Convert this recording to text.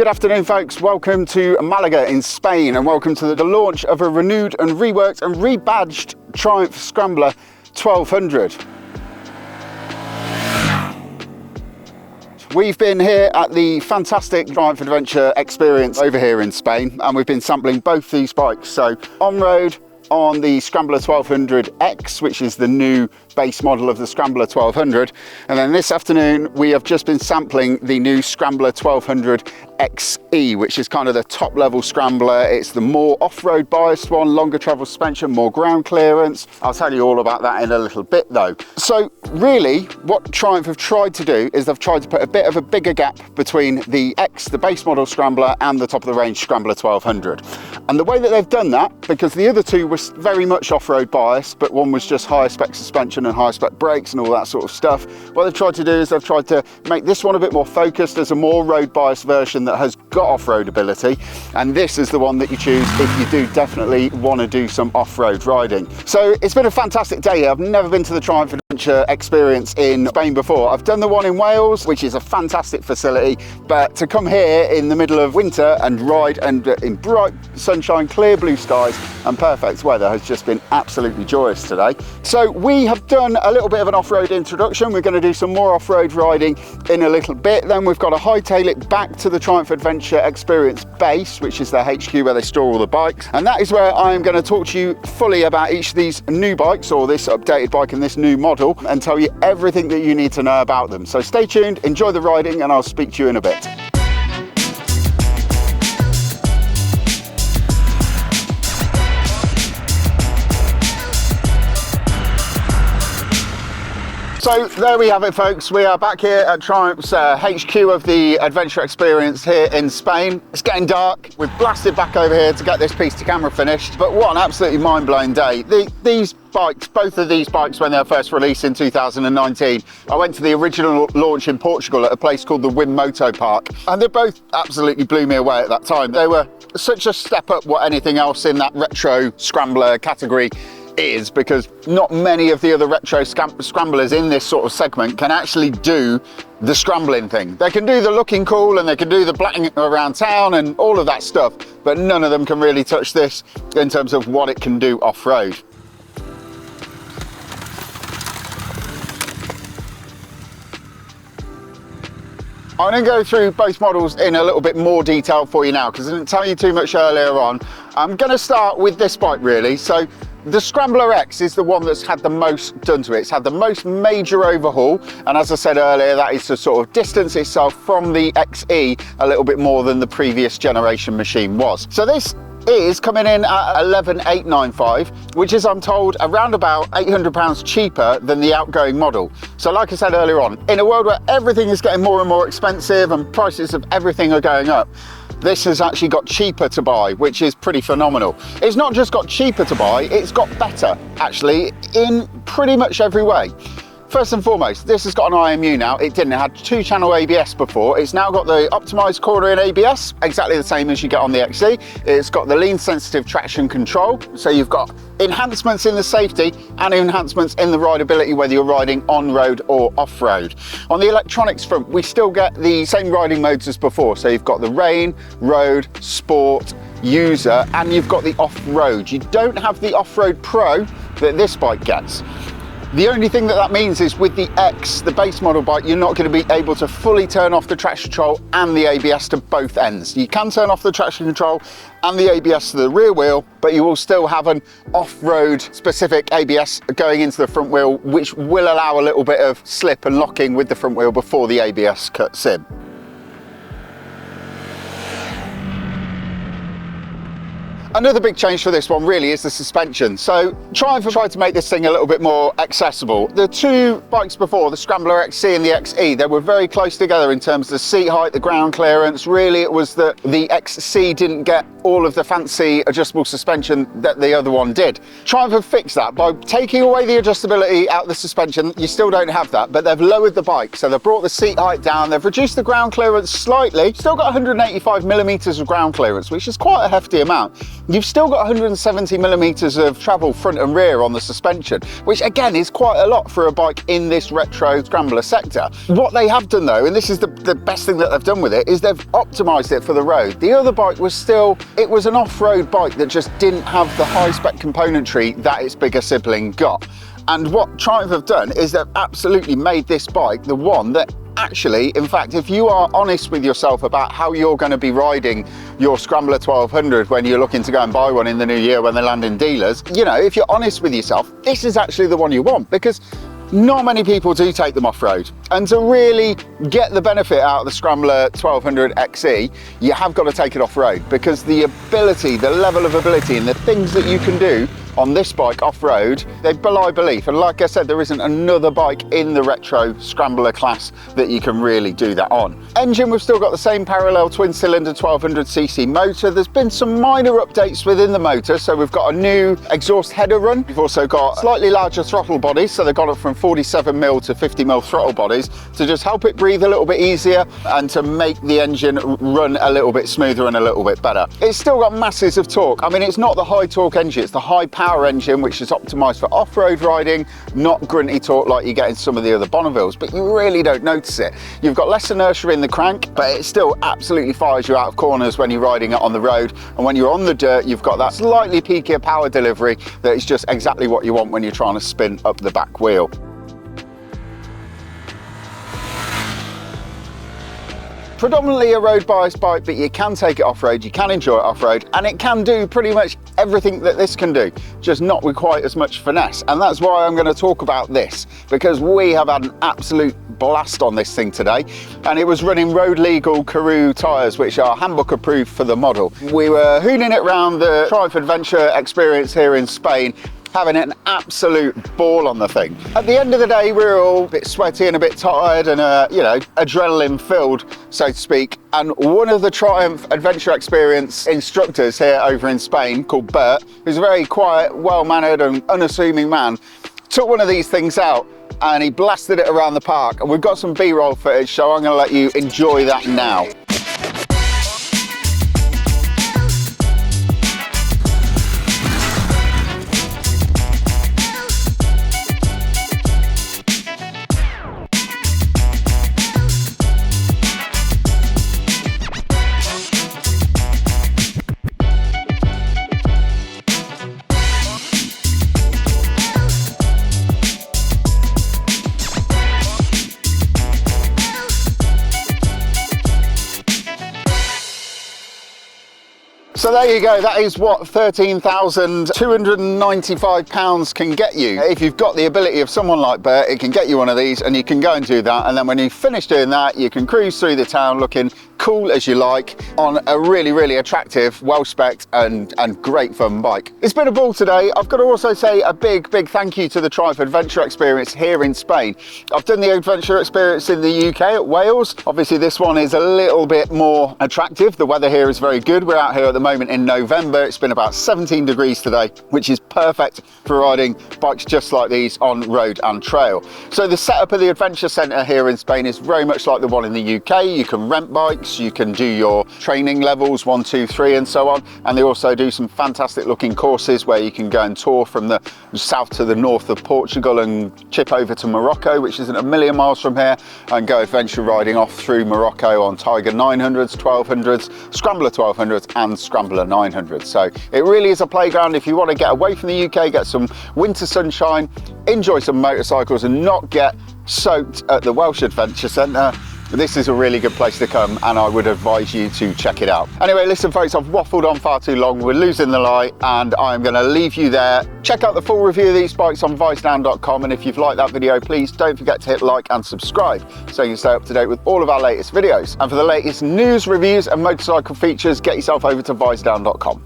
Good afternoon folks, welcome to Malaga in Spain and welcome to the launch of a renewed and reworked and rebadged Triumph Scrambler 1200. We've been here at the fantastic Triumph Adventure experience over here in Spain and we've been sampling both these bikes. So on-road on the Scrambler 1200X, which is the new base model of the Scrambler 1200, and then this afternoon we have just been sampling the new Scrambler 1200XE, which is kind of the top level Scrambler. It's the more off-road biased one, longer travel suspension, more ground clearance. I'll tell you all about that in a little bit though. So really what Triumph have tried to do is they've tried to put a bit of a bigger gap between the X, the base model Scrambler, and the top of the range Scrambler 1200. And the way that they've done that, because the other two were very much off-road biased, but one was just higher spec suspension and high spec brakes and all that sort of stuff, what they've tried to do is they've tried to make this one a bit more focused as a more road biased version that has got off-road ability, and this is the one that you choose if you do definitely want to do some off-road riding. So it's been a fantastic day here. I've never been to the Triumph Adventure experience in Spain before. I've done the one in Wales, which is a fantastic facility, but to come here in the middle of winter and ride and in bright sunshine, clear blue skies and perfect weather has just been absolutely joyous today. So we have done a little bit of an off-road introduction. We're going to do some more off-road riding in a little bit. Then we've got to hightail it back to the Triumph Adventure experience base, which is their HQ where they store all the bikes, and that is where I am going to talk to you fully about each of these new bikes, or this updated bike and this new model, and tell you everything that you need to know about them. So stay tuned, enjoy the riding, and I'll speak to you in a bit. So there we have it folks, we are back here at Triumph's HQ of the Adventure Experience here in Spain. It's getting dark, we've blasted back over here to get this piece to camera finished, but what an absolutely mind-blowing day. These bikes, both of these bikes when they were first released in 2019, I went to the original launch in Portugal at a place called the Moto Park, and they both absolutely blew me away at that time. They were such a step up what anything else in that retro Scrambler category is, because not many of the other retro scramblers in this sort of segment can actually do the scrambling thing. They can do the looking cool and they can do the blatting around town and all of that stuff, but none of them can really touch this in terms of what it can do off-road. I'm going to go through both models in a little bit more detail for you now, because I didn't tell you too much earlier on. I'm going to start with this bike really. So the Scrambler X is the one that's had the most done to it. It's had the most major overhaul, and as I said earlier, that is to sort of distance itself from the XE a little bit more than the previous generation machine was. So this is coming in at 11,895, which is, I'm told, around about £800 cheaper than the outgoing model. So like I said earlier on, in a world where everything is getting more and more expensive and prices of everything are going up, this has actually got cheaper to buy, which is pretty phenomenal. It's not just got cheaper to buy, it's got better, actually, in pretty much every way. First and foremost, this has got an IMU now. It didn't. It had 2-channel ABS before. It's now got the optimized cornering ABS, exactly the same as you get on the XE. It's got the lean sensitive traction control. So you've got enhancements in the safety and enhancements in the rideability, whether you're riding on-road or off-road. On the electronics front, we still get the same riding modes as before. So you've got the rain, road, sport, user, and you've got the off-road. You don't have the off-road pro that this bike gets. The only thing that means is with the X, the base model bike, you're not going to be able to fully turn off the traction control and the ABS to both ends. You can turn off the traction control and the ABS to the rear wheel, but you will still have an off-road specific ABS going into the front wheel, which will allow a little bit of slip and locking with the front wheel before the ABS cuts in. Another big change for this one really is the suspension. So Triumph have tried to make this thing a little bit more accessible. The two bikes before, the Scrambler XC and the XE, they were very close together in terms of the seat height, the ground clearance. Really it was that the XC didn't get all of the fancy adjustable suspension that the other one did. Triumph have fixed that by taking away the adjustability out of the suspension. You still don't have that, but they've lowered the bike. So they've brought the seat height down, they've reduced the ground clearance slightly, still got 185 millimeters of ground clearance, which is quite a hefty amount. you've still got 170 millimeters of travel front and rear on the suspension, which again is quite a lot for a bike in this retro Scrambler sector. What they have done though, and this is the best thing that they've done with it, is they've optimized it for the road. The other bike was still, it was an off-road bike that just didn't have the high-spec componentry that its bigger sibling got. And what Triumph have done is they've absolutely made this bike the one that actually, in fact, if you are honest with yourself about how you're going to be riding your Scrambler 1200 when you're looking to go and buy one in the new year when they land in dealers, you know, if you're honest with yourself, this is actually the one you want, because not many people do take them off-road. And to really get the benefit out of the Scrambler 1200 XE, you have got to take it off-road, because the ability, the level of ability and the things that you can do on this bike off-road, they belie belief. And like I said, there isn't another bike in the retro Scrambler class that you can really do that on. Engine, we've still got the same parallel twin-cylinder 1200cc motor. There's been some minor updates within the motor, so we've got a new exhaust header run. We've also got slightly larger throttle bodies, so they've got it from 47mm to 50mm throttle bodies to just help it breathe a little bit easier and to make the engine run a little bit smoother and a little bit better. It's still got masses of torque. I mean, it's not the high torque engine, it's the high power engine, which is optimized for off-road riding, not grunty torque like you get in some of the other Bonnevilles, but you really don't notice it. You've got less inertia in the crank, but it still absolutely fires you out of corners when you're riding it on the road. And when you're on the dirt, you've got that slightly peakier power delivery that is just exactly what you want when you're trying to spin up the back wheel. Predominantly a road biased bike, but you can take it off-road, you can enjoy it off-road, and it can do pretty much everything that this can do, just not with quite as much finesse. And that's why I'm going to talk about this, because we have had an absolute blast on this thing today, and it was running road legal Karoo tyres, which are handbook approved for the model. We were hooning it around the Triumph Adventure experience here in Spain, having an absolute ball on the thing. At the end of the day, we were all a bit sweaty and a bit tired and, you know, adrenaline filled, so to speak. And one of the Triumph Adventure Experience instructors here over in Spain, called Bert, who's a very quiet, well-mannered and unassuming man, took one of these things out and he blasted it around the park. And we've got some B-roll footage, so I'm gonna let you enjoy that now. So there you go, that is what £13,295 can get you. If you've got the ability of someone like Bert, it can get you one of these and you can go and do that, and then when you finish doing that, you can cruise through the town looking cool as you like on a really, really attractive, well-spec'd and great fun bike. It's been a ball today. I've got to also say a big thank you to the Triumph Adventure Experience here in Spain. I've done the Adventure Experience in the UK at Wales. Obviously this one is a little bit more attractive. The weather here is very good. We're out here at the moment in November. It's been about 17 degrees today, which is perfect for riding bikes just like these on road and trail. So the setup of the Adventure Centre here in Spain is very much like the one in the UK. You can rent bikes, you can do your training levels 1, 2, 3 and so on, and they also do some fantastic looking courses where you can go and tour from the south to the north of Portugal and chip over to Morocco, which isn't a million miles from here, and go adventure riding off through Morocco on Tiger 900s, 1200s, Scrambler 1200s and Scrambler 900s. So it really is a playground if you want to get away from the UK, get some winter sunshine, enjoy some motorcycles and not get soaked at the Welsh Adventure Centre. This is a really good place to come and I would advise you to check it out. Anyway, listen folks, I've waffled on far too long. We're losing the light and I'm going to leave you there. Check out the full review of these bikes on Visordown.com, and if you've liked that video, please don't forget to hit like and subscribe so you can stay up to date with all of our latest videos. And for the latest news, reviews and motorcycle features, get yourself over to Visordown.com.